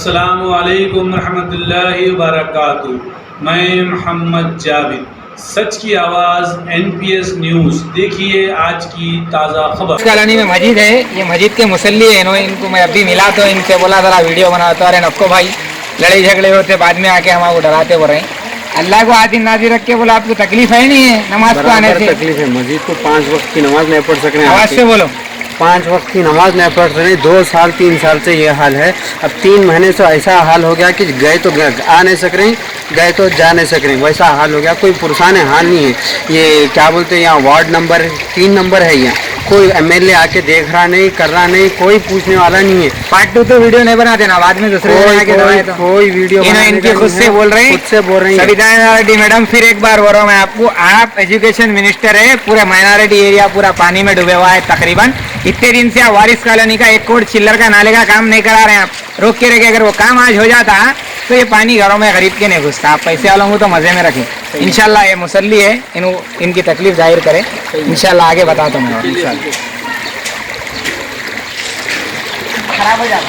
अस्सलामु अलैकुम रहमतुल्लाहि व बरकातुहू। मैं मोहम्मद जावेद, सच की आवाज़ NPS न्यूज़। देखिए आज की ताज़ा खबर। कॉलोनी में मस्जिद है, ये मस्जिद के मुसल्ली है। इनको मैं अभी मिला तो इनसे बोला जरा वीडियो बनाता। अरे नक्को भाई, लड़ाई झगड़े होते बाद में आके हमारे डराते बोल रहे हैं। अल्लाह को आदि नाजी रख के बोला आपको तकलीफ है नहीं है नमाज को आने से? तकलीफ है, मस्जिद को 5 वक्त की नमाज नहीं पढ़ सक रहे हैं। आवाज से बोलो। 5 वक्त की नमाज नहीं पढ़ रहे हैं। 2 साल 3 साल से ये हाल है। अब 3 महीने से ऐसा हाल हो गया कि गए तो आ नहीं सक रहे, गए तो जा नहीं सक रहे, वैसा हाल हो गया। कोई पुरसान हाल नहीं है। ये क्या बोलते हैं, यहाँ वार्ड नंबर 3 नंबर है, यहाँ कोई MLA आके देख रहा नहीं, कर रहा नहीं, कोई पूछने वाला नहीं है। पार्ट 2 तो वीडियो नहीं बना देना, बाद में दूसरे कोई वीडियो इनके खुद से बोल रहे हैं, खुद से बोल रही है सविता मैडम। फिर एक बार बोल रहा हूँ मैं आपको, आप एजुकेशन मिनिस्टर है, पूरा माइनॉरिटी एरिया पूरा पानी में डूबे हुआ है तकरीबन। इतने दिन से आप वारिस कॉलोनी का 1 करोड़ चिल्लर का नाले का काम नहीं करा रहे हैं, आप रोक के रखे। अगर वो काम आज हो जाता तो ये पानी घरों में गरीब के नहीं घुसता। आप पैसे वालों को तो मजे में रखें। इंशाल्लाह ये मुसल्ली है, इनकी तकलीफ जाहिर करें। इंशाल्लाह आगे बताता हूँ मैं। खराब हो जाता